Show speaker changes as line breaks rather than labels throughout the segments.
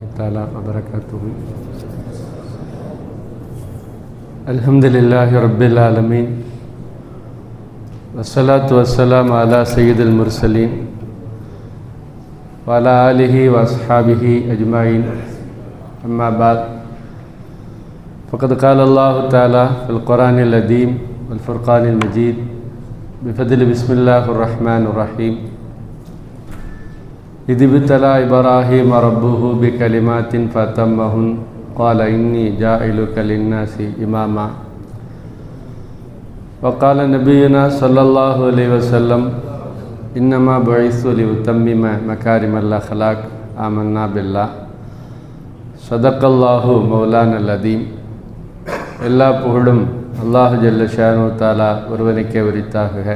تعالى وبركاته. الحمد لله رب العالمين والصلاة والسلام على سيد المرسلين وعلى آله وأصحابه أجمعين. أما بعد، فقد قال الله تعالى في القرآن العظيم والفرقان المجيد بفضل بسم الله الرحمن الرحيم: إذ ابتلى إبراهيم ربه بكلمات فأتمهن قال إني جاعلك للناس إماما. وقال نبينا صلى الله عليه وسلم: إنما بعثت لأتمم مكارم الأخلاق آمنا بالله. صدق الله مولانا العظيم. எல்லா புகழும் அல்லாஹ் ஜல்ல ஷானு தாலா ஒருவனுக்கே உரித்தாகுக.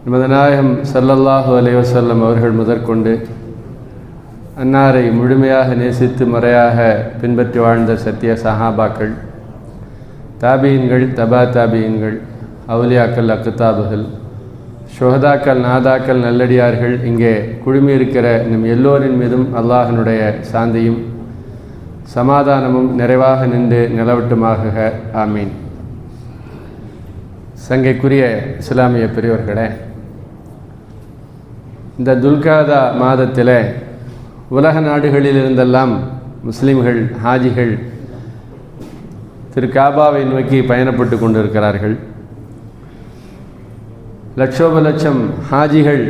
நமது நாயகம் ஸல்லல்லாஹு அலைஹி வஸல்லம் அவர்கள் முதற்கொண்டு அன்னாரை முழுமையாக நேசித்து முறையாக பின்பற்றி வாழ்ந்த சத்திய சஹாபாக்கள், தாபீன்கள், தபா தாபீன்கள், அவுலியாக்கள், அக்குதாபுகள், ஷுஹதாக்கள், நாதாக்கள், நல்லடியார்கள், இங்கே குழுமியிருக்கிற நம் எல்லோரின் மீதும் அல்லாஹினுடைய சாந்தியும் சமாதானமும் நிறைவாக நின்று நிலவட்டுமாக. ஆமீன். சங்கைக்குரிய இஸ்லாமிய பெரியவர்களே, இந்த துல்காதா மாதத்தில் உலக நாடுகளில் இருந்தெல்லாம் முஸ்லிம்கள், ஹாஜிகள் திரு காபாவை நோக்கி பயணப்பட்டு கொண்டிருக்கிறார்கள். லட்சோப லட்சம் ஹாஜிகள்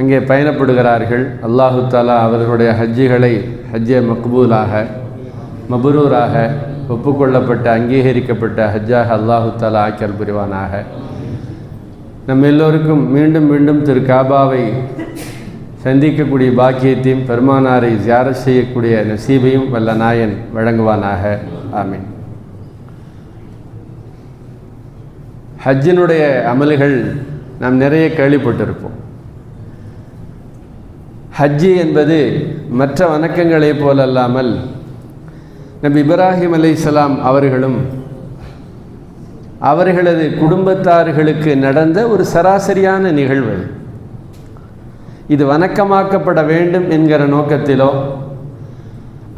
அங்கே பயணப்படுகிறார்கள். அல்லாஹு தாலா அவர்களுடைய ஹஜ்ஜுகளை ஹஜ்ஜே மக்பூலாக, மபுரூராக, ஒப்புக்கொள்ளப்பட்ட அங்கீகரிக்கப்பட்ட ஹஜ்ஜாக அல்லாஹு தாலா ஆக்கல் புரிவானாக. நம் எல்லோருக்கும் மீண்டும் மீண்டும் திரு காபாவை சந்திக்கக்கூடிய பாக்கியத்தையும் பெருமானாரை ஜியாரத் செய்யக்கூடிய நசீபையும் வல்ல நாயன் வழங்குவானாக. ஆமீன். ஹஜ்ஜினுடைய அமல்கள் நாம் நிறைய கேள்விப்பட்டிருப்போம். ஹஜ்ஜி என்பது மற்ற வணக்கங்களைப் போலல்லாமல் நபி இப்ராஹிம் அலைஹிஸ்ஸலாம் அவர்களும் அவர்களது குடும்பத்தார்களுக்கு நடந்த ஒரு சராசரியான நிகழ்வு. இது வணக்கமாக்கப்பட வேண்டும் என்கிற நோக்கத்திலோ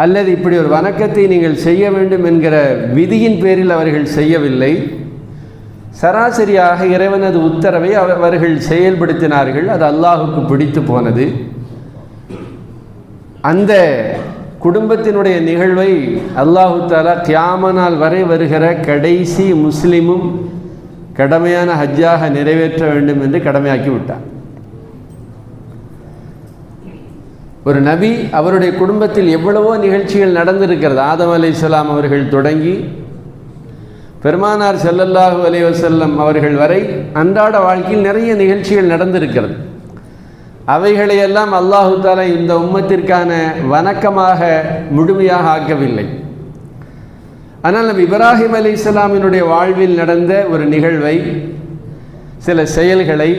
அல்லது இப்படி ஒரு வணக்கத்தை நீங்கள் செய்ய வேண்டும் என்கிற விதியின் பேரில் அவர்கள் செய்யவில்லை. சராசரியாக இறைவனது உத்தரவை அவர்கள் செயல்படுத்தினார்கள். அது அல்லாஹுக்கு பிடித்து போனது. அந்த குடும்பத்தினுடைய நிகழ்வை அல்லாஹு தாலா கியாம நாள் வரை வருகிற கடைசி முஸ்லிமும் கடமையான ஹஜ்ஜாக நிறைவேற்ற வேண்டும் என்று கடமையாக்கி விட்டார். ஒரு நபி, அவருடைய குடும்பத்தில் எவ்வளவோ நிகழ்ச்சிகள் நடந்திருக்கிறது. ஆதம் அலைஹிஸ்ஸலாம் அவர்கள் தொடங்கி பெருமானார் ஸல்லல்லாஹு அலைஹி வஸல்லம் அவர்கள் வரை அன்றாட வாழ்க்கையில் நிறைய நிகழ்ச்சிகள் நடந்திருக்கிறது. அவைகளையெல்லாம் அல்லாஹு தாலா இந்த உம்மத்திற்கான வணக்கமாக முழுமையாக ஆக்கவில்லை. ஆனால் நபி இப்ராஹிம் அலைஹிஸ்ஸலாமினுடைய வாழ்வில் நடந்த ஒரு நிகழ்வை, சில செயல்களை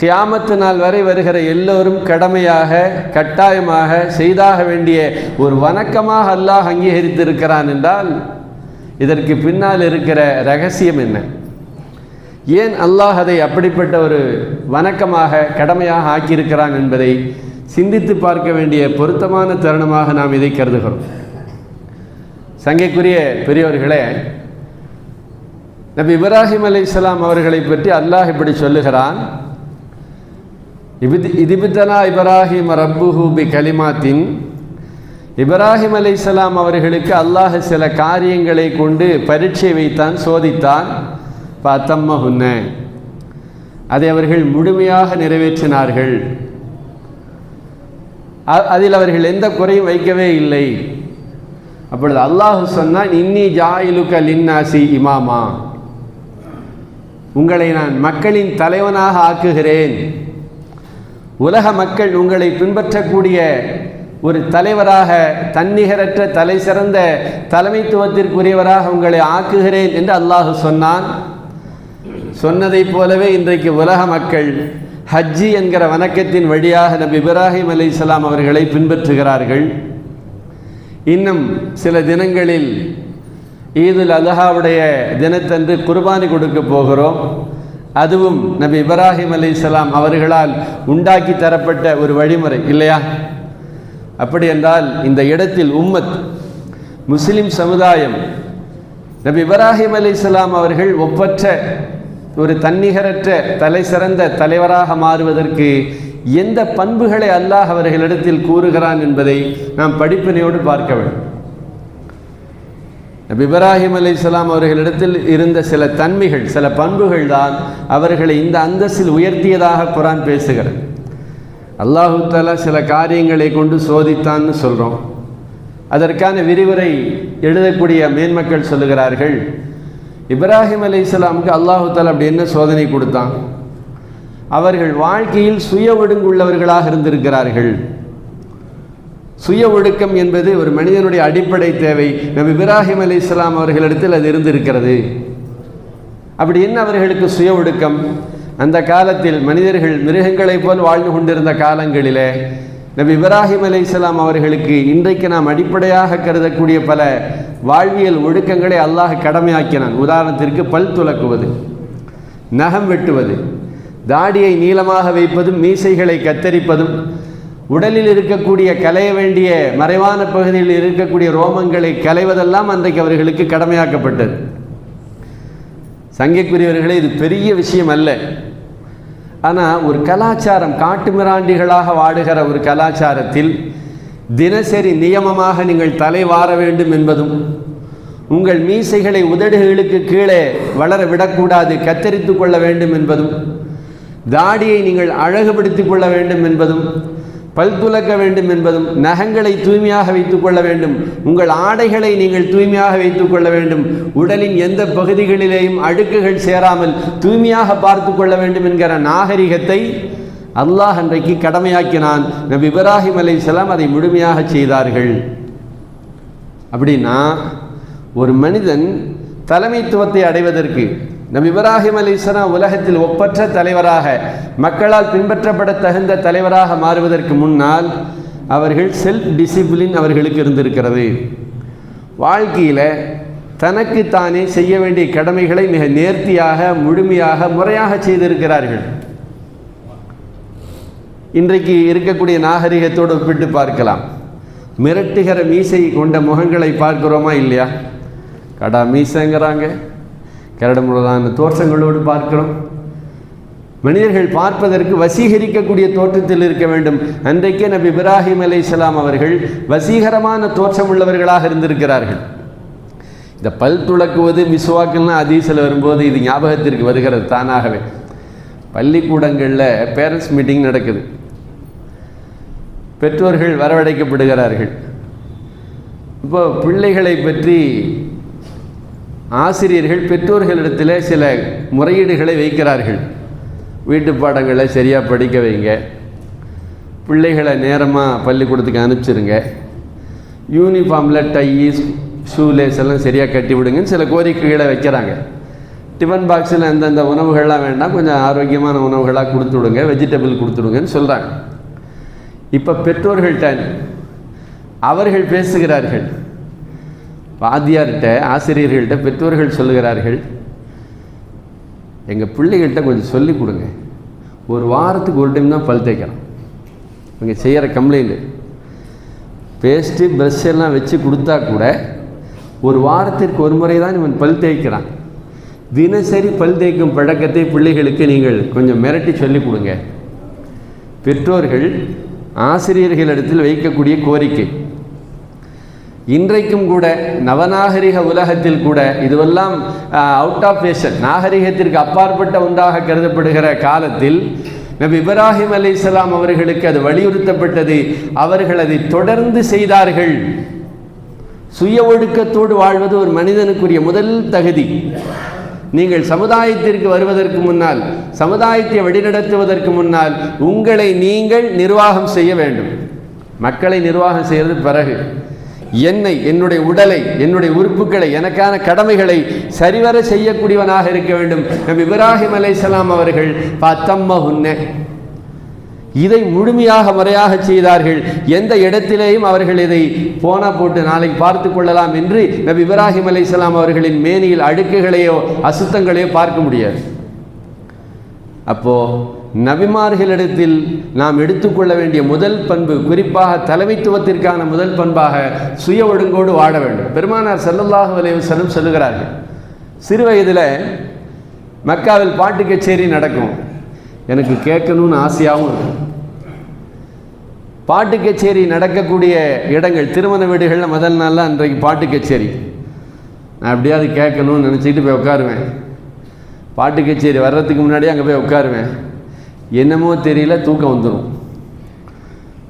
கியாமத்து நாள் வரை வருகிற எல்லோரும் கடமையாக, கட்டாயமாக செய்தாக வேண்டிய ஒரு வணக்கமாக அல்லாஹ் அங்கீகரித்திருக்கிறான் என்றால் இதற்கு பின்னால் இருக்கிற ரகசியம் என்ன? ஏன் அல்லாஹ் அதை அப்படிப்பட்ட ஒரு வணக்கமாக, கடமையாக ஆக்கியிருக்கிறான் என்பதை சிந்தித்து பார்க்க வேண்டிய பொருத்தமான தருணமாக நாம் இதை கருதுகிறோம். சங்கைக்குரிய பெரியவர்களே, நபி இப்ராஹிம் அலைஹிஸ்ஸலாம் அவர்களை பற்றி அல்லாஹ் இப்படி சொல்லுகிறான்: இதிபித்தனா இப்ராஹிம் ரப்புஹு பி கலிமாத்தின். இப்ராஹிம் அலைஹிஸ்ஸலாம் அவர்களுக்கு அல்லாஹ் சில காரியங்களை கொண்டு பரீட்சை வைத்தான், சோதித்தான். பார்த்தம்மஹுன்ன, அதை அவர்கள் முழுமையாக நிறைவேற்றினார்கள். அதில் அவர்கள் எந்த குறையும் வைக்கவே இல்லை. அப்பொழுது அல்லாஹ் சொன்னான்: இன்னி ஜாயிலுக லின்னாசி இமாமா, உங்களை நான் மக்களின் தலைவனாக ஆக்குகிறேன். உலக மக்கள் உங்களை பின்பற்றக்கூடிய ஒரு தலைவராக, தன்னிகரற்ற தலை சிறந்த தலைமைத்துவத்திற்குரியவராக உங்களை ஆக்குகிறேன் என்று அல்லாஹ் சொன்னான். சொன்னதை போலவே இன்றைக்கு உலக மக்கள் ஹஜ்ஜி என்கிற வணக்கத்தின் வழியாக நபி இப்ராஹிம் அலைஹிஸ்ஸலாம் அவர்களை பின்பற்றுகிறார்கள். இன்னும் சில தினங்களில் ஈதுல் அல்ஹாவுடைய தினத்தன்று குர்பானி கொடுக்க போகிறோம். அதுவும் நபி இப்ராஹிம் அலைஹிஸ்ஸலாம் அவர்களால் உண்டாக்கி தரப்பட்ட ஒரு வழிமுறை இல்லையா? அப்படி என்றால் இந்த இடத்தில் உம்மத் முஸ்லிம் சமுதாயம் நபி இப்ராஹிம் அலைஹிஸ்ஸலாம் அவர்கள் ஒப்பற்ற ஒரு தன்னிகரற்ற தலை சிறந்த தலைவராக மாறுவதற்கு எந்த பண்புகளை அல்லாஹ் அவர்களிடத்தில் கூறுகிறான் என்பதை நாம் படிப்பினையோடு பார்க்க வேண்டும். நபி இப்ராஹிம் அலைஹிஸ்ஸலாம் அவர்களிடத்தில் இருந்த சில தன்மைகள், சில பண்புகள் தான் அவர்களை இந்த அந்தஸ்தில் உயர்த்தியதாக குர்ஆன் பேசுகிறது. அல்லாஹு தஆலா சில காரியங்களை கொண்டு சோதித்தான்னு சொல்கிறோம். அதற்கான விரிவுரை எழுதக்கூடிய மேன்மக்கள் சொல்லுகிறார்கள், இப்ராஹிம் அலைஹிஸ்ஸலாமுக்கு அல்லாஹு தஆலா அப்படி என்ன சோதனை கொடுத்தான்? அவர்கள் வாழ்க்கையில் சுய ஒழுங்குள்ளவர்களாக இருந்திருக்கிறார்கள். சுய ஒழுக்கம் என்பது ஒரு மனிதனுடைய அடிப்படை தேவை. நபி இப்ராஹிம் அலைஹிஸ்ஸலாம் அவர்களிடத்தில் அது இருந்திருக்கிறது. அப்படி என்ன அவர்களுக்கு சுய ஒழுக்கம்? அந்த காலத்தில் மனிதர்கள் மிருகங்களைப் போல் வாழ்ந்து கொண்டிருந்த காலங்களிலே நபி இப்ராஹிம் அலைஹிஸ்ஸலாம் அவர்களுக்கு இன்றைக்கு நாம் அடிப்படையாக கருதக்கூடிய பல வாழ்வியல் ஒழுக்கங்களை அல்லாஹ் கடமையாக்கினான். உதாரணத்திற்கு பல் துலக்குவது, நகம் வெட்டுவது, தாடியை நீளமாக வைப்பதும், மீசைகளை கத்தரிப்பதும், உடலில் இருக்கக்கூடிய களைய வேண்டிய மறைவான பகுதியில் இருக்கக்கூடிய ரோமங்களை களைவதெல்லாம் அன்றைக்கு அவர்களுக்கு கடமையாக்கப்பட்டது. சங்கைக்குரியவர்களே, இது பெரிய விஷயம் அல்ல. ஆனால் ஒரு கலாச்சாரம், காட்டு மிராண்டிகளாக வாடுகிற ஒரு கலாச்சாரத்தில் தினசரி நியமமாக நீங்கள் தலை வார வேண்டும் என்பதும், உங்கள் மீசைகளை உதடுகளுக்கு கீழே வளர விடக்கூடாது, கத்தரித்து கொள்ள வேண்டும் என்பதும், தாடியை நீங்கள் அழகுபடுத்திக் கொள்ள வேண்டும் என்பதும், பல் துலக்க வேண்டும் என்பதும், நகங்களை தூய்மையாக வைத்துக் கொள்ள வேண்டும், உங்கள் ஆடைகளை நீங்கள் தூய்மையாக வைத்துக் கொள்ள வேண்டும், உடலின் எந்த பகுதிகளிலேயும் அழுக்குகள் சேராமல் தூய்மையாக பார்த்து கொள்ள வேண்டும் என்கிற நாகரிகத்தை அல்லாஹ் அன்றைக்கு கடமையாக்கினான். நபி இப்ராஹிம் அலைஹிஸ்ஸலாம் அதை முழுமையாக செய்தார்கள். அப்படின்னா ஒரு மனிதன் தலைமைத்துவத்தை அடைவதற்கு நபி இப்ராஹிம் அலைஹிஸ்ஸலாம் உலகத்தில் ஒப்பற்ற தலைவராக, மக்களால் பின்பற்றப்பட தகுந்த தலைவராக மாறுவதற்கு முன்னால் அவர்கள் செல்ஃப் டிசிப்ளின் அவர்களுக்கு இருந்திருக்கிறது. வாழ்க்கையில் தனக்கு தானே செய்ய வேண்டிய கடமைகளை மிக நேர்த்தியாக, முழுமையாக, முறையாக செய்திருக்கிறார்கள். இன்றைக்கு இருக்கக்கூடிய நாகரிகத்தோடு ஒப்பிட்டு பார்க்கலாம். மிரட்டுகிற மீசை கொண்ட முகங்களை பார்க்கிறோமா இல்லையா? கடா மீசைங்கிறாங்க, கரடுமுரடான தோற்றங்களோடு பார்க்கிறோம். மனிதர்கள் பார்ப்பதற்கு வசீகரிக்கக்கூடிய தோற்றத்தில் இருக்க வேண்டும். அன்றைக்கே நபி இப்ராஹிம் அலைஹிஸ்ஸலாம் அவர்கள் வசீகரமான தோற்றம் உள்ளவர்களாக இருந்திருக்கிறார்கள். இந்த பல் துலக்குவது, மிஸ்வாக்கெல்லாம் ஹதீஸில் வரும்போது இது ஞாபகத்திற்கு வருகிறது தானாகவே. பள்ளிக்கூடங்களில் பேரண்ட்ஸ் மீட்டிங் நடக்குது, பெற்றோர்கள் வரவழைக்கப்படுகிறார்கள். இப்போ பிள்ளைகளை பற்றி ஆசிரியர்கள் பெற்றோர்களிடத்தில் சில முறையீடுகளை வைக்கிறார்கள். வீட்டு பாடங்களை சரியாக படிக்க வைங்க, பிள்ளைகளை நேரமாக பள்ளிக்கூடத்துக்கு அனுப்பிச்சிருங்க, யூனிஃபார்மில் டை, ஷூலேஸ் எல்லாம் சரியாக கட்டி விடுங்கன்னு சில கோரிக்கைகளை வைக்கிறாங்க. டிஃபன் பாக்ஸில் அந்தந்த உணவுகள்லாம் வேண்டாம், கொஞ்சம் ஆரோக்கியமான உணவுகளாக கொடுத்து விடுங்க, வெஜிடபிள் கொடுத்துடுங்கன்னு சொல்கிறாங்க. இப்போ பெற்றோர்கள்ட்ட அவர்கள் பேசுகிறார்கள். வாத்தியார்கிட்ட, ஆசிரியர்கள்ட்ட பெற்றோர்கள் சொல்லுகிறார்கள், எங்கள் பிள்ளைகள்கிட்ட கொஞ்சம் சொல்லிக் கொடுங்க, ஒரு வாரத்துக்கு ஒரு டைம் தான் பல் தேய்க்கலாம். இங்கே செய்கிற கம்ப்ளைண்ட்டு, பேஸ்ட்டு ப்ரஷ் எல்லாம் வச்சு கொடுத்தா கூட ஒரு வாரத்திற்கு ஒரு முறை தான் இவன் பல் தேய்க்கிறான். தினசரி பல் தேய்க்கும் பழக்கத்தை பிள்ளைகளுக்கு நீங்கள் கொஞ்சம் மிரட்டி சொல்லிக் கொடுங்க. பெற்றோர்கள் ஆசிரியர்களிடத்தில் வைக்கக்கூடிய கோரிக்கை. இன்றைக்கும் கூட நவநாகரிக உலகத்தில் கூட இதுவெல்லாம் அவுட் ஆஃப் ஃபேஷன், நாகரிகத்திற்கு அப்பாற்பட்ட ஒன்றாக கருதப்படுகிற காலத்தில் நபி இப்ராஹிம் அலைஹிஸ்ஸலாம் அவர்களுக்கு அது வலியுறுத்தப்பட்டது. அவர்கள் அதை தொடர்ந்து செய்தார்கள். சுய ஒழுக்கத்தோடு வாழ்வது ஒரு மனிதனுக்குரிய முதல் தகுதி. நீங்கள் சமுதாயத்திற்கு வருவதற்கு முன்னால், சமுதாயத்தை வழிநடத்துவதற்கு முன்னால் உங்களை நீங்கள் நிர்வாகம் செய்ய வேண்டும். மக்களை நிர்வாகம் செய்வது பிறகு. என்னுடைய உடலை, என்னுடைய உறுப்புகளை, எனக்கான கடமைகளை சரிவர செய்யக்கூடியவனாக இருக்க வேண்டும். நபி இப்ராஹிம் அலைஹிஸ்ஸலாம் அவர்கள் பத்தம்மஹுன்ன, இதை முழுமையாக முறையாக செய்தார்கள். எந்த இடத்திலேயும் அவர்கள் இதை போனா போட்டு நாளைக்கு பார்த்து கொள்ளலாம் என்று நபி இப்ராஹிம் அலைஹிஸ்ஸலாம் அவர்களின் மேனியில் அழுக்குகளையோ அசுத்தங்களையோ பார்க்க முடியாது. அப்போது நபிமார்களிடத்தில் நாம் எடுத்துக்கொள்ள வேண்டிய முதல் பண்பு, குறிப்பாக தலைமைத்துவத்திற்கான முதல் பண்பாக சுய ஒழுங்கோடு வாழ வேண்டும். பெருமானார் ஸல்லல்லாஹு அலைஹி வஸல்லம் சொல்லுகிறார்கள், சிறு வயதில் மக்காவில் பாட்டு கச்சேரி நடக்கும். எனக்கு கேட்கணும்னு ஆசையாகவும் இருக்கும். பாட்டு கச்சேரி நடக்கக்கூடிய இடங்கள், திருமண வீடுகளில் முதல் நாளில் அன்றைக்கு பாட்டு கச்சேரி. நான் எப்படியாவது கேட்கணும்னு நினச்சிக்கிட்டு போய் உட்காருவேன். பாட்டு கச்சேரி வர்றதுக்கு முன்னாடியே அங்கே போய் உட்காருவேன். என்னமோ தெரியல, தூக்கம் வந்துடும்.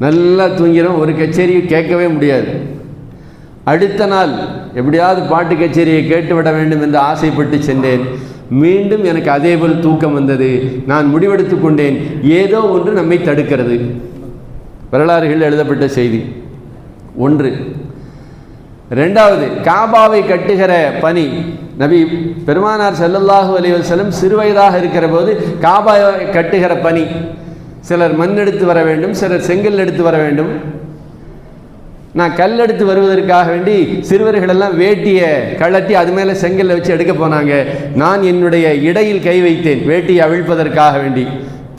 நல்லா தூங்கிடும். ஒரு கச்சேரியை கேட்கவே முடியாது. அடுத்த நாள் எப்படியாவது பாட்டு கச்சேரியை கேட்டுவிட வேண்டும் என்று ஆசைப்பட்டு சென்றேன். மீண்டும் எனக்கு அதேபோல் தூக்கம் வந்தது. நான் முடிவெடுத்து கொண்டேன், ஏதோ ஒன்று நம்மை தடுக்கிறது. வரலாறுகள் எழுதப்பட்ட செய்தி ஒன்று. ரெண்டாவது, காபாவை கட்டுகிற பணி. நபி பெருமானார் ஸல்லல்லாஹு அலைஹி வஸல்லம் சிறுவயதாக இருக்கிற போது காபாவை கட்டுகிற பணி, சிலர் மண் எடுத்து வர வேண்டும், சிலர் செங்கல் எடுத்து வர வேண்டும். நான் கல் எடுத்து வருவதற்காக வேண்டி சிறுவர்களெல்லாம் வேட்டியை கழட்டி அது மேலே செங்கல்லை வச்சு எடுக்க போனாங்க. நான் என்னுடைய இடையில் கை வைத்தேன், வேட்டியை அவிழ்ப்பதற்காக வேண்டி.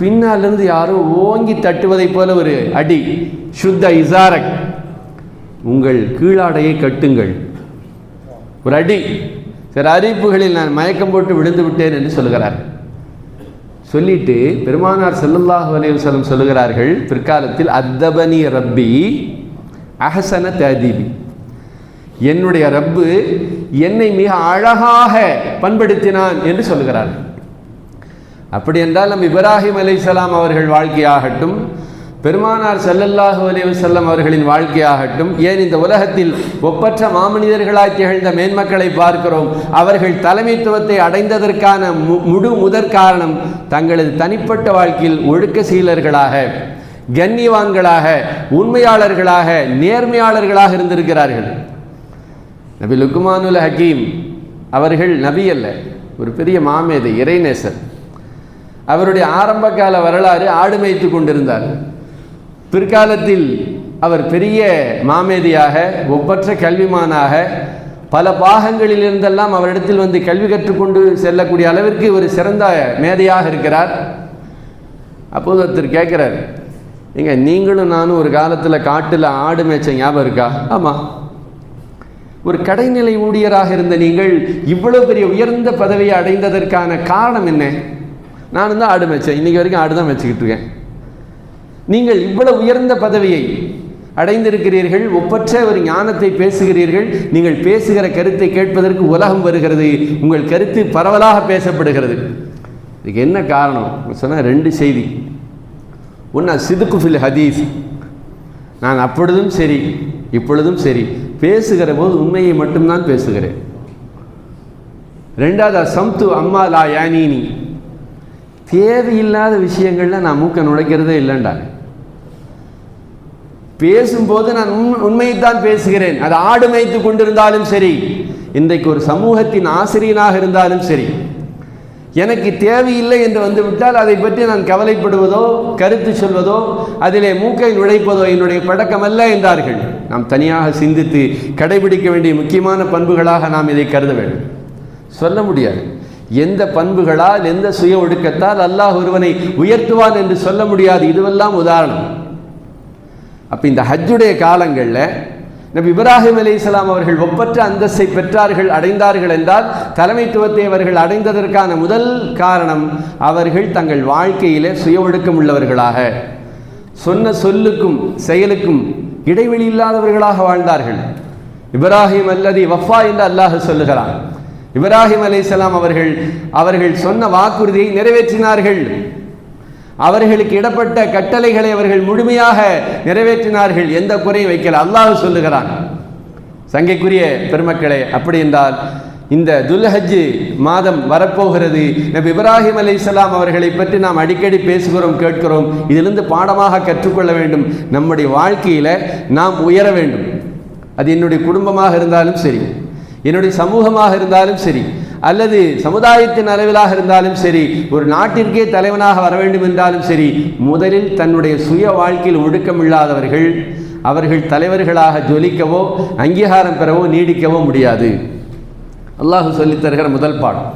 பின்னாலிருந்து யாரோ ஓங்கி தட்டுவதைப் போல ஒரு அடி. சுத்த இசாரக், உங்கள் கீழாடையை கட்டுங்கள், ஒரு அடி. சில அறிவிப்புகளில் நான் மயக்கம் போட்டு விழுந்து விட்டேன் என்று சொல்லுகிறார். சொல்லிட்டு பெருமானார் ஸல்லல்லாஹு அலைஹி வஸல்லம் சொல்லுகிறார்கள், பிற்காலத்தில் அத்தபனி ரப்பி அஹ்ஸன தஅதீபி, என்னுடைய ரப்பு என்னை மிக அழகாக பண்படுத்தினான் என்று சொல்லுகிறார். அப்படி என்றால் நம் இப்ராஹிம் அலைஹிஸ்ஸலாம் அவர்கள் வாழ்க்கையாகட்டும், பெருமானார் ஸல்லல்லாஹு அலைஹி வஸல்லம் அவர்களின் வாழ்க்கையாகட்டும், ஏன் இந்த உலகத்தில் ஒப்பற்ற மாமனிதர்களாய் திகழ்ந்த மேன்மக்களை பார்க்கிறோம். அவர்கள் தலைமைத்துவத்தை அடைந்ததற்கான முதற் காரணம் தங்களது தனிப்பட்ட வாழ்க்கையில் ஒழுக்க சீலர்களாக, கண்ணியவான்களாக, உண்மையாளர்களாக, நேர்மையாளர்களாக இருந்திருக்கிறார்கள். நபி லுக்மானுல் ஹக்கீம் அவர்கள் நபி அல்ல, ஒரு பெரிய மாமேதை, இறைநேசர். அவருடைய ஆரம்ப கால வரலாறு ஆடு மேய்த்து கொண்டிருந்தார். பிற்காலத்தில் அவர் பெரிய மாமேதியாக, ஒப்பற்ற கல்விமானாக, பல பாகங்களில் இருந்தெல்லாம் அவரிடத்தில் வந்து கல்வி கற்றுக்கொண்டு செல்லக்கூடிய அளவிற்கு ஒரு சிறந்த மேதையாக இருக்கிறார். அப்போது ஒருத்தர் கேட்குறார், எங்க நீங்களும் நானும் ஒரு காலத்தில் காட்டில் ஆடு மேய்ச்ச ஞாபகம் இருக்கா? ஆமாம். ஒரு கடைநிலை ஊழியராக இருந்த நீங்கள் இவ்வளவு பெரிய உயர்ந்த பதவியை அடைந்ததற்கான காரணம் என்ன? நானும் தான் ஆடு மேய்ச்சேன், இன்றைக்கி வரைக்கும் ஆடு தான் மேய்ச்சிக்கிட்டு இருக்கேன். நீங்கள் இவ்வளவு உயர்ந்த பதவியை அடைந்திருக்கிறீர்கள், ஒப்பற்ற ஒரு ஞானத்தை பேசுகிறீர்கள். நீங்கள் பேசுகிற கருத்தை கேட்பதற்கு உலகம் வருகிறது, உங்கள் கருத்து பரவலாக பேசப்படுகிறது. இதுக்கு என்ன காரணம் சொன்ன? ரெண்டு செய்தி. ஒன்று சிதுக்கு ஃபில் ஹதீஸ், நான் அப்பொழுதும் சரி இப்பொழுதும் சரி பேசுகிற போது உண்மையை மட்டும்தான் பேசுகிறேன். ரெண்டாவது சம்து அம்மா லா யானீனி, தேவையில்லாத விஷயங்கள்ல நான் மூக்க நுழைக்கிறதே இல்லைண்டாங்க. பேசும்போது நான் உண்மையைத்தான் பேசுகிறேன். அது ஆடு மேய்த்து கொண்டிருந்தாலும் சரி, இன்றைக்கு ஒரு சமூகத்தின் ஆசிரியனாக இருந்தாலும் சரி, எனக்கு தேவையில்லை என்று வந்துவிட்டால் அதை பற்றி நான் கவலைப்படுவதோ கருத்து சொல்வதோ அதிலே மூக்கை நுழைப்பதோ என்னுடைய பழக்கமல்ல என்றார்கள். நாம் தனியாக சிந்தித்து கடைபிடிக்க வேண்டிய முக்கியமான பண்புகளாக நாம் இதை கருத வேண்டும். சொல்ல முடியாது எந்த பண்புகளால், எந்த சுய ஒடுக்கத்தால் அல்லாஹ் ஒருவனை உயர்த்துவான் என்று சொல்ல முடியாது. இதுவெல்லாம் உதாரணம். அப்போ இந்த ஹஜ்ஜுடைய காலங்களில் நபி இப்ராஹிம் அலைஹிஸ்ஸலாம் அவர்கள் ஒப்பற்ற அந்தஸ்தை பெற்றார்கள், அடைந்தார்கள் என்றால் தலைமைத்துவத்தை அவர்கள் அடைந்ததற்கான முதல் காரணம் அவர்கள் தங்கள் வாழ்க்கையிலே சுய ஒழுக்கம் உள்ளவர்களாக, சொன்ன சொல்லுக்கும் செயலுக்கும் இடைவெளி இல்லாதவர்களாக வாழ்ந்தார்கள். இப்ராஹிம் அல்லதி வஃபா என்று அல்லாஹ் சொல்லுகிறான். இப்ராஹிம் அலைஹிஸ்ஸலாம் அவர்கள் சொன்ன வாக்குறுதியை நிறைவேற்றினார்கள். அவர்களுக்கு இடப்பட்ட கட்டளைகளை அவர்கள் முழுமையாக நிறைவேற்றினார்கள், எந்த குறையும் வைக்கல. அல்லாஹ் சொல்லுகிறான். சங்கைக்குரிய பெருமக்களே, அப்படி என்றால் இந்த துல்ஹஜ் மாதம் வரப்போகிறது. நபி இப்ராஹிம் அலைஹிஸ்ஸலாம் அவர்களை பற்றி நாம் அடிக்கடி பேசுகிறோம், கேட்கிறோம். இதிலிருந்து பாடமாக கற்றுக்கொள்ள வேண்டும். நம்முடைய வாழ்க்கையில் நாம் உயர வேண்டும். அது என்னுடைய குடும்பமாக இருந்தாலும் சரி, என்னுடைய சமூகமாக இருந்தாலும் சரி, அல்லது சமுதாயத்தின் அளவிலாக இருந்தாலும் சரி, ஒரு நாட்டிற்கே தலைவனாக வர வேண்டும் என்றாலும் சரி, முதலில் தன்னுடைய சுய வாழ்க்கையில் ஒழுக்கம் இல்லாதவர்கள் அவர்கள் தலைவர்களாக ஜொலிக்கவோ அங்கீகாரம் பெறவோ நீடிக்கவோ முடியாது. அல்லாஹ் சொல்லித் தருகிற முதல் பாடம்.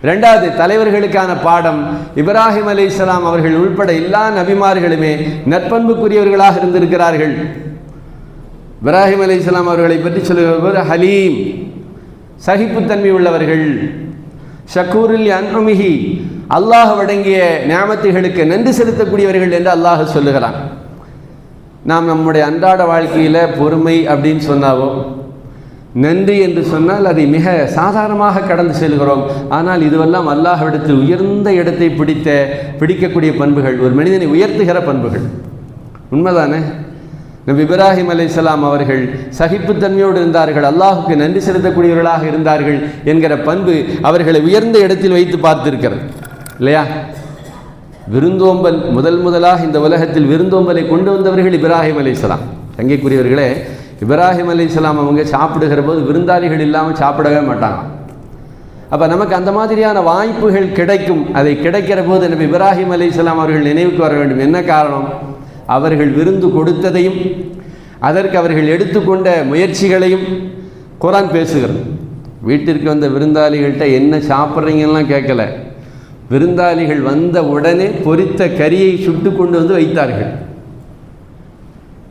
இரண்டாவது தலைவர்களுக்கான பாடம், இப்ராஹிம் அலைஹிஸ்ஸலாம் அவர்கள் உள்பட எல்லா நபிமார்களுமே நற்பண்புக்குரியவர்களாக இருந்திருக்கிறார்கள். இப்ராஹிம் அலைஹிஸ்ஸலாம் அவர்களை பற்றி சொல்லும்போது ஹலீம், சகிப்புத்தன்மை உள்ளவர்கள், ஷக்கூருல் அன்உமிஹி, அல்லாஹ் வழங்கிய நியாமத்துகளுக்கு நன்றி செலுத்தக்கூடியவர்கள் என்று அல்லாஹ் சொல்லுகிறான். நாம் நம்முடைய அன்றாட வாழ்க்கையில் பொறுமை அப்படின்னு சொன்னாவோ, நன்றி என்று சொன்னால் அதை மிக சாதாரணமாக கடந்து செல்கிறோம். ஆனால் இதுவெல்லாம் அல்லாஹ்விடத்தில் உயர்ந்த இடத்தை பிடிக்கக்கூடிய பண்புகள், ஒரு மனிதனை உயர்த்துகிற பண்புகள். உண்மைதானே? நபி இப்ராஹிம் அலைஹிஸ்ஸலாம் அவர்கள் சகிப்புத்தன்மையோடு இருந்தார்கள், அல்லாஹுக்கு நன்றி செலுத்தக்கூடியவர்களாக இருந்தார்கள் என்கிற பண்பு அவர்களை உயர்ந்த இடத்தில் வைத்து பார்த்திருக்கிறது இல்லையா? விருந்தோம்பல், முதலாக இந்த உலகத்தில் விருந்தோம்பலை கொண்டு வந்தவர்கள் இப்ராஹிம் அலைஹிஸ்ஸலாம். தங்கைக்குரியவர்களே, இப்ராஹிம் அலைஹிஸ்ஸலாம் அவங்க சாப்பிடுகிற போது விருந்தாளிகள் இல்லாமல் சாப்பிடவே மாட்டாங்க. அப்போ நமக்கு அந்த மாதிரியான வாய்ப்புகள் கிடைக்கும். அதை கிடைக்கிற போது நபி இப்ராஹிம் அலைஹிஸ்ஸலாம் அவர்கள் நினைவுக்கு வர வேண்டும். என்ன காரணம்? அவர்கள் விருந்து கொடுத்ததையும் அதற்கு அவர்கள் எடுத்துக்கொண்ட முயற்சிகளையும் குர்ஆன் பேசுகிறது. வீட்டிற்கு வந்த விருந்தாளிகள்கிட்ட என்ன சாப்பிட்றீங்கலாம் கேட்கல. விருந்தாளிகள் வந்த உடனே பொரித்த கரியை சுட்டு கொண்டு வந்து வைத்தார்கள்.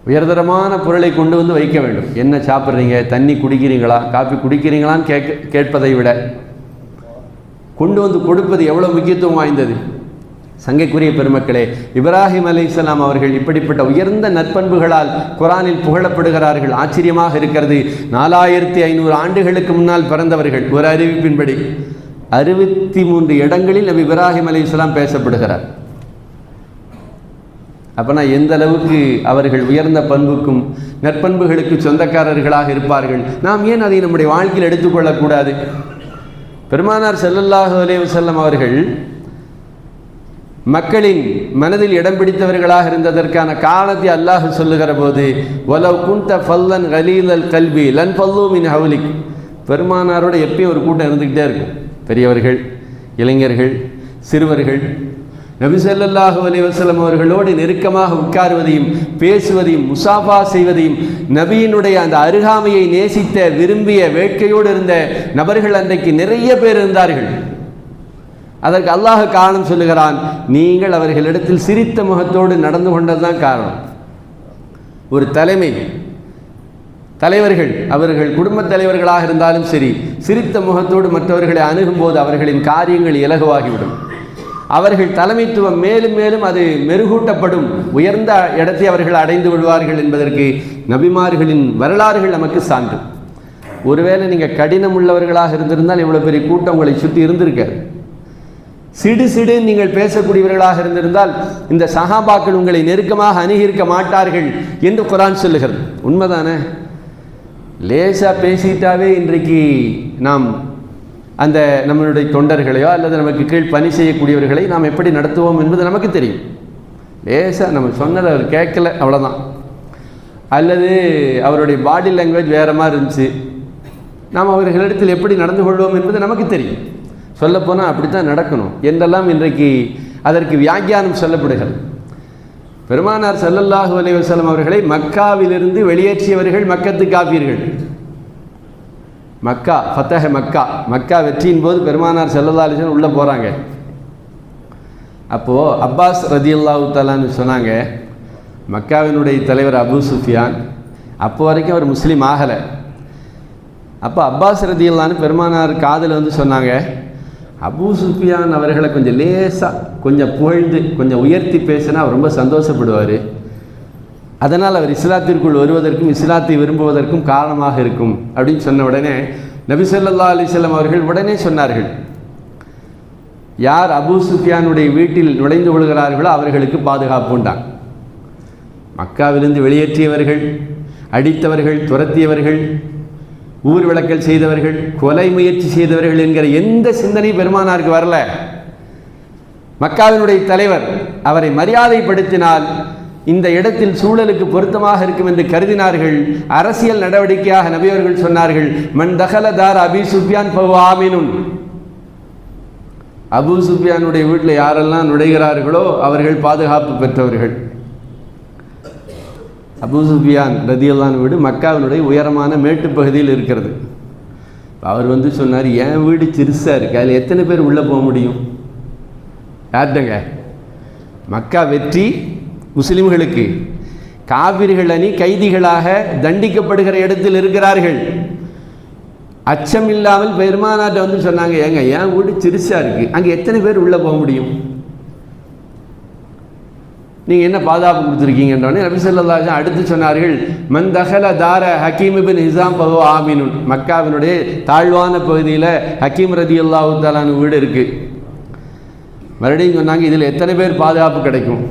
உயர்தரமான பொருளை கொண்டு வந்து வைக்க வேண்டும். என்ன சாப்பிட்றீங்க, தண்ணி குடிக்கிறீங்களா, காப்பி குடிக்கிறீங்களான்னு கேட்பதை விட கொண்டு வந்து கொடுப்பது எவ்வளோ முக்கியத்துவம் வாய்ந்தது. சங்கைக்குரிய பெருமக்களே, இப்ராஹிம் அலைஹிஸ்ஸலாம் அவர்கள் இப்படிப்பட்ட உயர்ந்த நற்பண்புகளால் குர்ஆனில் புகழப்படுகிறார்கள். ஆச்சரியமாக இருக்கிறது. 4500 ஆண்டுகளுக்கு முன்னால் பிறந்தவர்கள். ஒரு அறிவிப்பின்படி 63 இடங்களில் நபி இப்ராஹிம் அலைஹிஸ்ஸலாம் பேசப்படுகிறார். அப்போனா எந்த அளவுக்கு அவர்கள் உயர்ந்த பண்புக்கும் நற்பண்புகளுக்கு சொந்தக்காரர்களாக இருப்பார்கள். நாம் ஏன் அதை நம்முடைய வாழ்க்கையில் எடுத்துக்கொள்ளக்கூடாது? பெருமானார் ஸல்லல்லாஹு அலைஹி வஸல்லம் அவர்கள் மக்களின் மனதில் இடம் பிடித்தவர்களாக இருந்ததற்கான காரணத்தை அல்லாஹ் சொல்லுகிற போது, வலவ் குன்த ஃபல்லன் கலீலல் கல்பி லன் ஃபல்லு மின் ஹவ்லிக், பெருமானாரோட எப்பயும் ஒரு கூட்டம் இருந்துக்கிட்டே இருக்கும். பெரியவர்கள், இளைஞர்கள், சிறுவர்கள். நபி ஸல்லல்லாஹு அலைஹி வஸல்லம் அவர்களோடு நெருக்கமாக உட்காருவதையும் பேசுவதையும் முசாஃபா செய்வதையும், நபியினுடைய அந்த அருகாமையை நேசித்த விரும்பிய வேட்கையோடு இருந்த நபர்கள் அன்றைக்கு நிறைய பேர் இருந்தார்கள். அதற்கு அல்லாஹ் காரணம் சொல்லுகிறான், நீங்கள் அவர்களிடத்தில் சிரித்த முகத்தோடு நடந்து கொண்டதுதான் காரணம். ஒரு தலைவர்கள் அவர்கள் குடும்பத் தலைவர்களாக இருந்தாலும் சரி, சிரித்த முகத்தோடு மற்றவர்களை அணுகும்போது அவர்களின் காரியங்கள் இலகுவாகிவிடும். அவர்கள் தலைமைத்துவம் மேலும் மேலும் அது மெருகூட்டப்படும், உயர்ந்த இடத்தை அவர்கள் அடைந்து விடுவார்கள் என்பதற்கு நபிமார்களின் வரலாறுகள் நமக்கு சான்று. ஒருவேளை நீங்கள் கடினம் உள்ளவர்களாக இருந்திருந்தால் இவ்வளோ பெரிய கூட்டம் உங்களை சுற்றி இருந்திருக்காது. சிடு நீங்கள் பேசக்கூடியவர்களாக இருந்திருந்தால் இந்த சஹாபாக்கள் உங்களை நெருக்கமாக அணுகியிருக்க மாட்டார்கள் என்று குர்ஆன் சொல்லுகிறது. உண்மைதானே? லேசாக பேசிட்டாவே இன்றைக்கு நாம் அந்த நம்மளுடைய தொண்டர்களையோ அல்லது நமக்கு கீழ் பணி செய்யக்கூடியவர்களை நாம் எப்படி நடத்துவோம் என்பது நமக்கு தெரியும். லேசாக நம்ம சொன்னதை அவர் கேட்கல, அவ்வளோதான். அல்லது அவருடைய பாடி லாங்குவேஜ் வேறு மாதிரி இருந்துச்சு, நாம் அவர்களிடத்தில் எப்படி நடந்து கொள்வோம் என்பது நமக்கு தெரியும். சொல்லப்போனால் அப்படித்தான் நடக்கணும் என்றெல்லாம் இன்றைக்கு அதற்கு வியாக்கியானம் சொல்லப்படுகிறது. பெருமானார் ஸல்லல்லாஹு அலைஹி வஸல்லம் அவர்களை மக்காவிலிருந்து வெளியேற்றியவர்கள் மக்கத்து காஃபிர்கள். மக்கா ஃபத்தஹ் மக்கா வெற்றியின் போது பெருமானார் ஸல்லல்லாஹு அலைஹி வஸல்லம் உள்ளே போகிறாங்க. அப்போது அப்பாஸ் ரதியல்லாஹு தஆலான்னு சொன்னாங்க, மக்காவினுடைய தலைவர் அபூ சுஃபியான், அப்போ வரைக்கும் அவர் முஸ்லீம் ஆகலை. அப்போ அப்பாஸ் ரதியல்லாஹு பெருமானார் காதில் வந்து சொன்னாங்க, அபூ சுஃபியான் அவர்களை கொஞ்சம் லேசாக கொஞ்சம் புகழ்ந்து கொஞ்சம் உயர்த்தி பேசினா அவர் ரொம்ப சந்தோஷப்படுவார். அதனால் அவர் இஸ்லாத்திற்குள் வருவதற்கும் இஸ்லாத்தை விரும்புவதற்கும் காரணமாக இருக்கும் அப்படின்னு சொன்ன உடனே நபி ஸல்லல்லாஹு அலைஹி வஸல்லம் அவர்கள் உடனே சொன்னார்கள், யார் அபூ சுஃபியானுடைய வீட்டில் நுழைந்து கொள்கிறார்களோ அவர்களுக்கு பாதுகாப்பு உண்டாங்க. மக்காவிலிருந்து வெளியேற்றியவர்கள், அடித்தவர்கள், துரத்தியவர்கள், ஊர் விளக்கல் செய்தவர்கள், கொலை முயற்சி செய்தவர்கள் என்கிற எந்த சிந்தனை பெருமானாருக்கு வரல. மக்காவினுடைய தலைவர் அவரை மரியாதைப்படுத்தினால் இந்த இடத்தில் சூழலுக்கு பொருத்தமாக இருக்கும் என்று கருதினார்கள். அரசியல் நடவடிக்கையாக நபி அவர்கள் சொன்னார்கள், மன் தகல தார் அபி சுஃபியான் ஃபஹுவ ஆமினுன், அபூ சுஃபியானுடைய வீட்டில் யாரெல்லாம் நுழைகிறார்களோ அவர்கள் பாதுகாப்பு பெற்றவர்கள். அபூ சுஃபியான் ரதியல்லாஹு வீடு மக்காவினுடைய உயரமான மேட்டுப்பகுதியில் இருக்கிறது. அவர் சொன்னார், என் வீடு சிறுசாக இருக்குது, அதில் எத்தனை பேர் உள்ளே போக முடியும்? யார்கிட்டங்க? மக்கா வெற்றி முஸ்லிம்களுக்கு, காபிர்கள் அணி கைதிகளாக தண்டிக்கப்படுகிற இடத்தில் இருக்கிறார்கள். அச்சம் இல்லாமல் பெருமானார்ட்ட சொன்னாங்க, ஏங்க என் வீடு சிறுசாக இருக்குது, அங்கே எத்தனை பேர் உள்ளே போக முடியும்? நீங்கள் என்ன பாதுகாப்பு கொடுத்துருக்கீங்கன்றோடனே நபி ஸல்லல்லாஹு அலைஹி வஸல்லம் அடுத்து சொன்னார்கள், மன் தஹல தார ஹக்கீம் இப்னு ஹிஸாம் ஃபஹுவ ஆமினுன். மக்காவினுடைய தாழ்வான பகுதியில் ஹக்கீம் ரலியல்லாஹு தஆலா வீடு இருக்குது. மறுபடியும் சொன்னாங்க, இதில் எத்தனை பேர் பாதுகாப்பு கிடைக்கும்?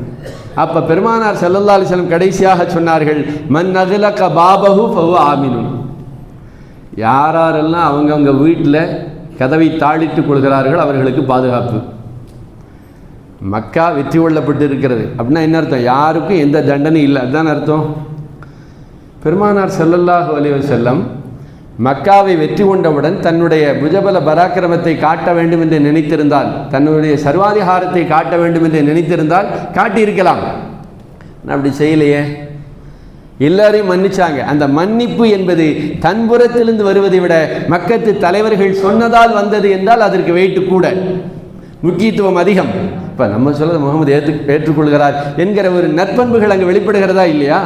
அப்போ பெருமானார் ஸல்லல்லாஹு அலைஹி வஸல்லம் கடைசியாக சொன்னார்கள், மன் அக்லக பாபஹு ஃபஹுவ ஆமினுன். யாரெல்லாம் அவங்கவுங்க வீட்டில் கதவை தாளிட்டு கொள்கிறார்கள் அவர்களுக்கு பாதுகாப்பு. மக்கா வெற்றி கொள்ளப்பட்டு இருக்கிறது அப்படின்னா என்ன அர்த்தம்? யாருக்கும் எந்த தண்டனை இல்லை, அதுதான் அர்த்தம். பெருமானார் ஸல்லல்லாஹு அலைஹி வஸல்லம் மக்காவை வெற்றி கொண்டவுடன் தன்னுடைய புஜபல பராக்கிரமத்தை காட்ட வேண்டும் என்று நினைத்திருந்தால், தன்னுடைய சர்வாதிகாரத்தை காட்ட வேண்டும் என்று நினைத்திருந்தால் காட்டியிருக்கலாம். அப்படி செய்யலையே, எல்லாரையும் மன்னிச்சாங்க. அந்த மன்னிப்பு என்பது தன்புறத்திலிருந்து வருவதை விட மக்கத்து தலைவர்கள் சொன்னதால் வந்தது என்றால் அதற்கு வெயிட்டு கூட, முக்கியத்துவம் அதிகம். இப்போ நம்ம சொல்ல முகமது ஏற்றுக்கொள்கிறார் என்கிற ஒரு நற்பண்புகள் அங்கே வெளிப்படுகிறதா இல்லையா?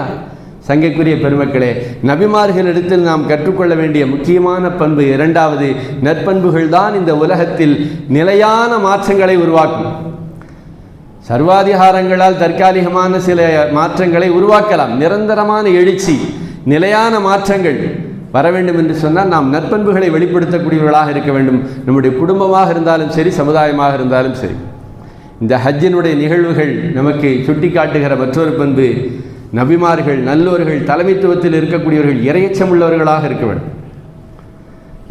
சங்கைக்குரிய பெருமக்களே, நபிமார்களிடத்தில் நாம் கற்றுக்கொள்ள வேண்டிய முக்கியமான பண்பு, இரண்டாவது நற்பண்புகள் தான் இந்த உலகத்தில் நிலையான மாற்றங்களை உருவாக்கும். சர்வாதிகாரங்களால் தற்காலிகமான சில மாற்றங்களை உருவாக்கலாம். நிரந்தரமான எழுச்சி, நிலையான மாற்றங்கள் வர வேண்டும் என்று சொன்னால் நாம் நற்பண்புகளை வெளிப்படுத்தக்கூடியவர்களாக இருக்க வேண்டும். நம்முடைய குடும்பமாக இருந்தாலும் சரி, சமுதாயமாக இருந்தாலும் சரி. இந்த ஹஜ்ஜினுடைய நிகழ்வுகள் நமக்கு சுட்டி காட்டுகிற மற்றொரு பண்பு, நபிமார்கள், நல்லோர்கள், தலைமைத்துவத்தில் இருக்கக்கூடியவர்கள் இறையச்சம் உள்ளவர்களாக இருக்க வேண்டும்.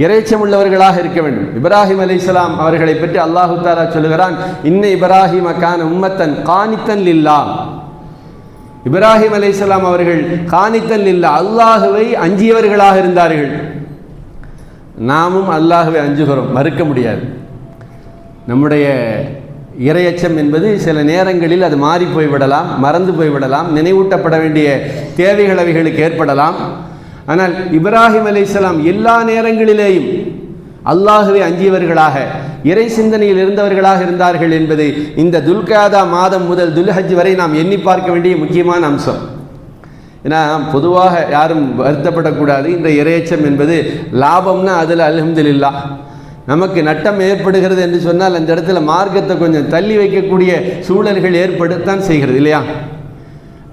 இறையச்சம் உள்ளவர்களாக இருக்க வேண்டும். இப்ராஹிம் அலைஹிஸ்ஸலாம் அவர்களை பற்றி அல்லாஹு தஆலா சொல்லுகிறான், இன்ன இப்ராஹிம கான உம்மத்தன் கானித்தன் லில்லாஹ். இப்ராஹிம் அலைஹிஸ்ஸலாம் அவர்கள் கானித்தன் லில்லாஹ், அல்லாஹுவை அஞ்சியவர்களாக இருந்தார்கள். நாமும் அல்லாஹுவை அஞ்சுகிறோம், மறுக்க முடியாது. நம்முடைய இறையச்சம் என்பது சில நேரங்களில் அது மாறி போய்விடலாம், மறந்து போய்விடலாம், நினைவூட்டப்பட வேண்டிய தேவைகள் அவைகளுக்கு ஏற்படலாம். ஆனால் இப்ராஹிம் அலைஹிஸ்ஸலாம் எல்லா நேரங்களிலேயும் அல்லாஹுவை அஞ்சியவர்களாக, இறை சிந்தனையில் இருந்தவர்களாக இருந்தார்கள் என்பது இந்த துல்காதா மாதம் முதல் துல்ஹஜ் வரை நாம் எண்ணி பார்க்க வேண்டிய முக்கியமான அம்சம். ஏன்னா பொதுவாக யாரும் வருத்தப்படக்கூடாது. இந்த இறையச்சம் என்பது லாபம்னா அதில் அல்ஹம்துலில்லாஹ், நமக்கு நட்டம் ஏற்படுகிறது என்று சொன்னால் அந்த இடத்துல மார்க்கத்தை கொஞ்சம் தள்ளி வைக்கக்கூடிய சூழல்கள் ஏற்படத்தான் செய்கிறது இல்லையா?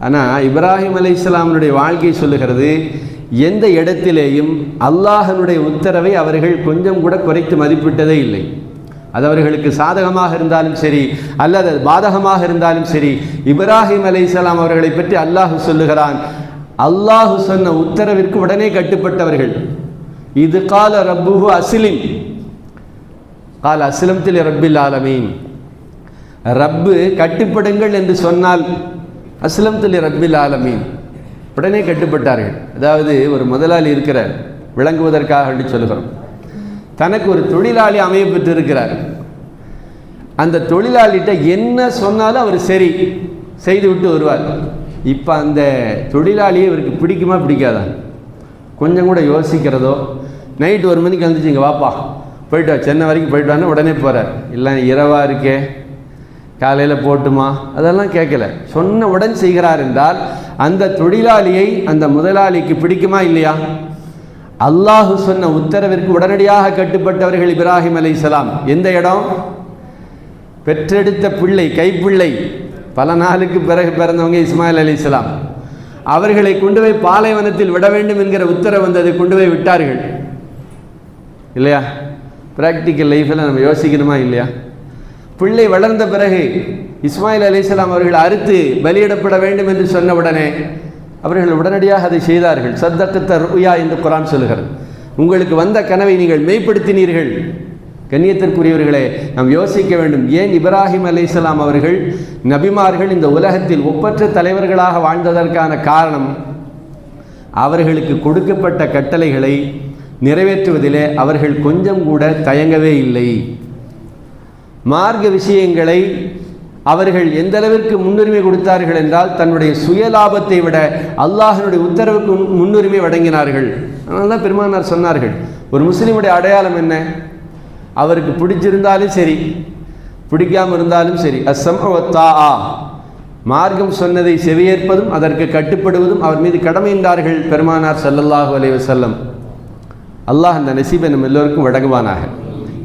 ஆனால் இப்ராஹிம் அலைஹிஸ்ஸலாமுடைய வாழ்க்கை சொல்லுகிறது, எந்த இடத்திலேயும் அல்லாஹனுடைய உத்தரவை அவர்கள் கொஞ்சம் கூட குறைத்து மதிப்பிட்டதே இல்லை. அது அவர்களுக்கு சாதகமாக இருந்தாலும் சரி அல்லது பாதகமாக இருந்தாலும் சரி, இப்ராஹிம் அலைஹிஸ்ஸலாம் அவர்களை பற்றி அல்லாஹ் சொல்லுகிறான், அல்லாஹ் சொன்ன உத்தரவிற்கு உடனே கட்டுப்பட்டவர்கள். இது கால ரப்புஹு அஸ்லிம் கால அஸ்லம்து லிரப்பில் ஆலமீன். ரப்பு கட்டுப்படுங்கள் என்று சொன்னால் அஸ்லம்து லிரப்பில் ஆலமீன், உடனே கட்டுப்பட்டார்கள். அதாவது ஒரு முதலாளி இருக்கிறார், விளங்குவதற்காக அப்படி சொல்லுகிறோம். தனக்கு ஒரு தொழிலாளி அமைய பெற்று இருக்கிறார். அந்த தொழிலாளிகிட்ட என்ன சொன்னாலும் அவர் சரி செய்து விட்டு வருவார். இப்போ அந்த தொழிலாளியை இவருக்கு பிடிக்குமா பிடிக்காதா? கொஞ்சம் கூட யோசிக்கிறதோ, நைட்டு 1 மணிக்கு வந்துச்சு, இங்கே வாப்பா போயிட்டு வா, சென்னை வரைக்கும் போயிட்டு வான்னு உடனே போகிறார். இல்லை இரவாக இருக்கே, காலையில் போட்டுமா, அதெல்லாம் கேட்கல, சொன்ன உடன் செய்கிறார் என்றால் அந்த தொழிலாளியை அந்த முதலாளிக்கு பிடிக்குமா இல்லையா? அல்லாஹு சொன்ன உத்தரவிற்கு உடனடியாக கட்டுப்பட்டவர்கள் இப்ராஹிம் அலைஹிஸ்ஸலாம். எந்த இடம்? பெற்றெடுத்த பிள்ளை, கைப்பிள்ளை, பல நாளுக்கு பிறகு பிறந்தவங்க இஸ்மாயில் அலைஹிஸ்ஸலாம். அவர்களை கொண்டு போய் பாலைவனத்தில் விட வேண்டும் என்கிற உத்தரவு வந்தது, கொண்டு போய் விட்டார்கள் இல்லையா? பிராக்டிக்கல் லைஃப்பில் நம்ம யோசிக்கணுமா இல்லையா? பிள்ளை வளர்ந்த பிறகு இஸ்மாயில் அலைஹிஸ்ஸலாம் அவர்கள் அறுத்து பலியிடப்பட வேண்டும் என்று சொன்ன உடனே அவர்கள் உடனடியாக அதை செய்தார்கள். சத்தத்த ருயா என்று குர்ஆன் சொல்லுகிறது. உங்களுக்கு வந்த கனவை நீங்கள் மெய்ப்படுத்தினீர்கள். கண்ணியத்திற்குரியவர்களே, நாம் யோசிக்க வேண்டும், ஏன் இப்ராஹிம் அலைஹிஸ்ஸலாம் அவர்கள் நபிமார்கள் இந்த உலகத்தில் ஒப்பற்ற தலைவர்களாக வாழ்ந்ததற்கான காரணம், அவர்களுக்கு கொடுக்கப்பட்ட கட்டளைகளை நிறைவேற்றுவதிலே அவர்கள் கொஞ்சம் கூட தயங்கவே இல்லை. மார்க்க விஷயங்களை அவர்கள் எந்த அளவிற்கு முன்னுரிமை கொடுத்தார்கள் என்றால், தன்னுடைய சுயலாபத்தை விட அல்லாஹ்வினுடைய உத்தரவுக்கு முன்னுரிமை வழங்கினார்கள். அதனால தான் பெருமானார் சொன்னார்கள், ஒரு முஸ்லீமுடைய அடையாளம் என்ன? அவருக்கு பிடிச்சிருந்தாலும் சரி, பிடிக்காமல் இருந்தாலும் சரி, அஸ்ஸம்உ மார்க்கம் சொன்னதை செவியேற்பதும் அதற்கு கட்டுப்படுவதும் அவர் மீது கடமையின்றார்கள் பெருமானார் ஸல்லல்லாஹு அலைஹி வஸல்லம். அல்லாஹ் அந்த நசீபை நம்ம எல்லோருக்கும் வழங்குவானாக.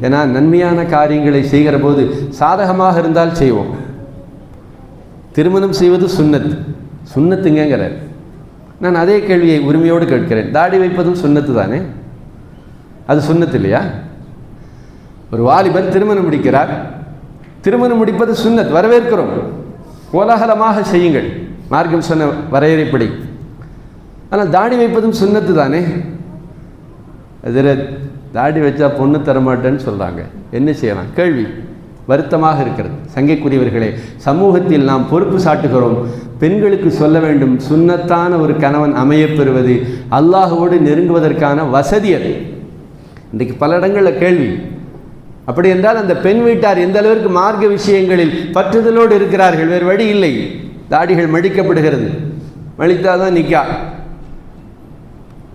ஏன்னா நன்மையான காரியங்களை செய்கிற போது சாதகமாக இருந்தால் செய்வோம். திருமணம் செய்வது சுன்னத்துங்கிறார். நான் அதே கேள்வியை உரிமையோடு கேட்கிறேன். தாடி வைப்பதும் சுன்னத்து தானே? அது சுன்னத்து இல்லையா? ஒரு வாலிபர் திருமணம் முடிக்கிறார். திருமணம் முடிப்பது சுன்னத், வரவேற்கிறோம். கோலாகலமாக செய்யுங்கள் மார்க்கம் சொன்ன வரையறைப்படி. ஆனால் தாடி வைப்பதும் சுன்னத்து தானே? அதில் தாடி வச்சா பொண்ணு தரமாட்டேன்னு சொல்கிறாங்க. என்ன செய்யலாம்? கேள்வி வருத்தமாக இருக்கிறது. சங்கைக்குரியவர்களே, சமூகத்தில் நாம் பொறுப்பு சாட்டுகிறோம். பெண்களுக்கு சொல்ல வேண்டும், சுன்னத்தான ஒரு கணவன் அமையப்பெறுவது அல்லாஹ்வோடு நெருங்குவதற்கான வசதி அது. இன்றைக்கு பல இடங்களில் கேள்வி. அப்படி என்றால் அந்த பெண் வீட்டார் எந்த அளவிற்கு மார்க்க விஷயங்களில் பற்றுதலோடு இருக்கிறார்கள்? வேறு வழி இல்லை. தாடிகள் மடிக்கப்படுகிறது, மடித்தாதான் நிக்கா.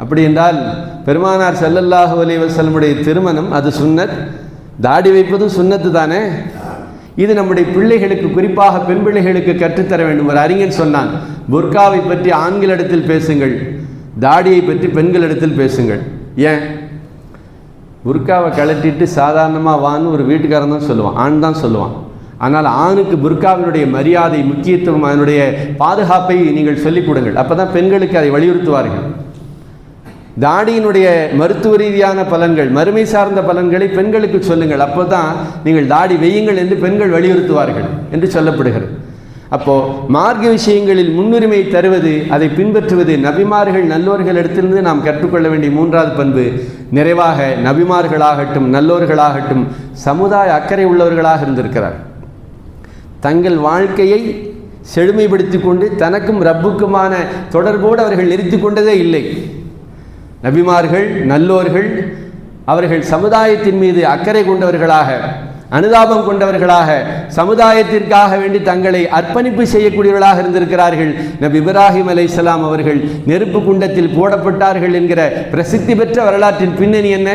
அப்படி என்றால் பெருமானார் ஸல்லல்லாஹு அலைஹி வஸல்லமுடைய திருமணம் அது சுன்னத், தாடி வைப்பதும் சுன்னத்து தானே? இது நம்முடைய பிள்ளைகளுக்கு, குறிப்பாக பெண் பிள்ளைகளுக்கு கற்றுத்தர வேண்டும். ஒரு அறிஞன் சொன்னான், புர்காவை பற்றி ஆண்களிடத்தில் பேசுங்கள், தாடியை பற்றி பெண்களிடத்தில் பேசுங்கள். ஏன்? புர்காவை கழட்டிட்டு சாதாரணமாக வான்னு ஒரு வீட்டுக்காரன் தான் சொல்லுவான், ஆண் தான் சொல்லுவான். ஆனால் ஆணுக்கு புர்காவினுடைய மரியாதை, முக்கியத்துவம், அதனுடைய பாதுகாப்பை நீங்கள் சொல்லிக் கொடுங்கள். அப்போ தான் பெண்களுக்கு அதை வலியுறுத்துவார்கள். தாடியினுடைய மருத்துவ ரீதியான பலன்கள், மறுமை சார்ந்த பலன்களை பெண்களுக்கு சொல்லுங்கள். அப்போ தான் நீங்கள் தாடி வையுங்கள் என்று பெண்கள் வலியுறுத்துவார்கள் என்று சொல்லப்படுகிறது. அப்போது மார்க்க விஷயங்களில் முன்னுரிமை தருவது, அதை பின்பற்றுவது நபிமார்கள் நல்லோர்களிடத்திலிருந்து நாம் கற்றுக்கொள்ள வேண்டிய மூன்றாவது பண்பு. நிறைவாக நபிமார்களாகட்டும் நல்லோர்களாகட்டும் சமுதாய அக்கறை உள்ளவர்களாக இருந்திருக்கிறார். தங்கள் வாழ்க்கையை செழுமைப்படுத்தி கொண்டு தனக்கும் ரப்புக்குமான தொடர்போடு அவர்கள் நிறுத்தி கொண்டதே இல்லை. நபிமார்கள் நல்லோர்கள் அவர்கள் சமுதாயத்தின் மீது அக்கறை கொண்டவர்களாக, அனுதாபம் கொண்டவர்களாக, சமுதாயத்திற்காக வேண்டி தங்களை அர்ப்பணிப்பு செய்யக்கூடியவர்களாக இருந்திருக்கிறார்கள். நபி இப்ராஹிம் அலைஹிஸ்ஸலாம் அவர்கள் நெருப்பு குண்டத்தில் போடப்பட்டார்கள் என்கிற பிரசித்தி பெற்ற வரலாற்றின் பின்னணி என்ன?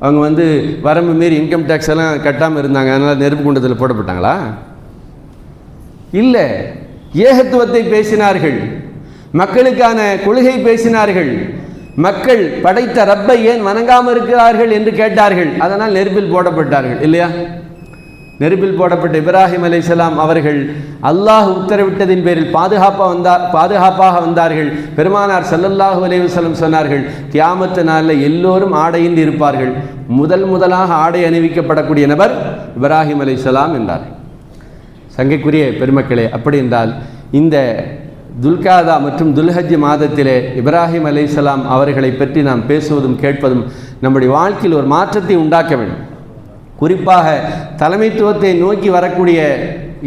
அவங்க வரம்பு மீறி இன்கம் டேக்ஸ் எல்லாம் கட்டாமல் இருந்தாங்க, அதனால் நெருப்பு குண்டத்தில் போடப்பட்டாங்களா? இல்லை. ஏகத்துவத்தை பேசினார்கள், மக்களுக்கான கொள்கை பேசினார்கள், மக்கள் படைத்த ரப்பை ஏன் வணங்காமல் இருக்கிறார்கள் என்று கேட்டார்கள். அதனால் நெருப்பில் போடப்பட்டார்கள் இல்லையா? நெருப்பில் போடப்பட்ட இப்ராஹிம் அலைஹிஸ்ஸலாம் அவர்கள் அல்லாஹ் உத்தரவிட்டதின் பேரில் பாதுகாப்பாக வந்தார்கள். பெருமானார் ஸல்லல்லாஹு அலைஹி வஸல்லம் சொன்னார்கள், கியாமத்து நாளில் எல்லோரும் ஆடையின்றி இருப்பார்கள், முதலாக ஆடை அணிவிக்கப்படக்கூடிய நபர் இப்ராஹிம் அலைஹிஸ்ஸலாம் என்றார். சங்கைக்குரிய பெருமக்களே, அப்படி என்றால் இந்த துல்காதா மற்றும் துல்ஹஜ் மாதத்திலே இப்ராஹிம் அலைஹிஸ்ஸலாம் அவர்களை பற்றி நாம் பேசுவதும் கேட்பதும் நம்முடைய வாழ்க்கையில் ஒரு மாற்றத்தை உண்டாக்க வேண்டும். குறிப்பாக தலைமைத்துவத்தை நோக்கி வரக்கூடிய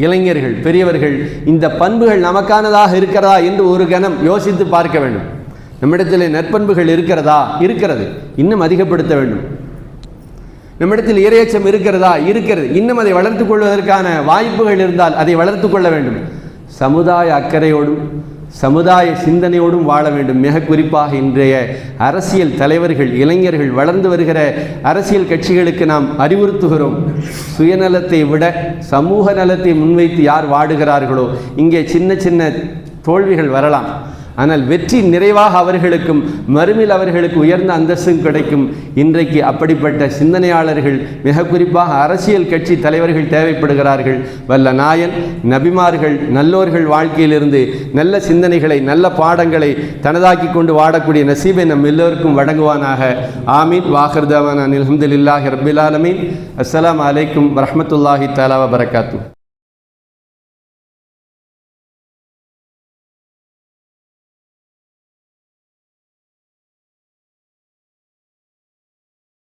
இளைஞர்கள், பெரியவர்கள், இந்த பண்புகள் நமக்கானதாக இருக்கிறதா என்று ஒரு கணம் யோசித்து பார்க்க வேண்டும். நம்மிடத்தில் நற்பண்புகள் இருக்கிறதா? இருக்கிறது, இன்னும் அதிகப்படுத்த வேண்டும். நம்மிடத்தில் இறையச்சம் இருக்கிறதா? இருக்கிறது, இன்னும் அதை வளர்த்துக் கொள்வதற்கான வாய்ப்புகள் இருந்தால் அதை வளர்த்து கொள்ள வேண்டும். சமுதாய அக்கறையோடும் சமுதாய சிந்தனையோடும் வாழ வேண்டும். மிக குறிப்பாக இன்றைய அரசியல் தலைவர்கள், இளைஞர்கள், வளர்ந்து வருகிற அரசியல் கட்சிகளுக்கு நாம் அறிவுறுத்துகிறோம், சுயநலத்தை விட சமூக நலத்தை முன்வைத்து யார் வாடுகிறார்களோ இங்கே சின்ன சின்ன தோல்விகள் வரலாம், ஆனால் வெற்றி நிறைவாக அவர்களுக்கும் மறுமையில் அவர்களுக்கு உயர்ந்த அந்தஸ்தும் கிடைக்கும். இன்றைக்கு அப்படிப்பட்ட சிந்தனையாளர்கள், மிக குறிப்பாக அரசியல் கட்சி தலைவர்கள் தேவைப்படுகிறார்கள். வல்ல நாயன் நபிமார்கள் நல்லோர்கள் வாழ்க்கையிலிருந்து நல்ல சிந்தனைகளை, நல்ல பாடங்களை தனதாக்கி கொண்டு வாடக்கூடிய நசீபை நம் எல்லோருக்கும் வழங்குவானாக. ஆமீன். வாஹிர் தவானா அல்ஹம்துலில்லாஹி ரப்பில் ஆலமீன். அஸ்ஸலாமு அலைக்கும் வரஹ்மத்துல்லாஹி தஆலா வபரகாத்துஹு.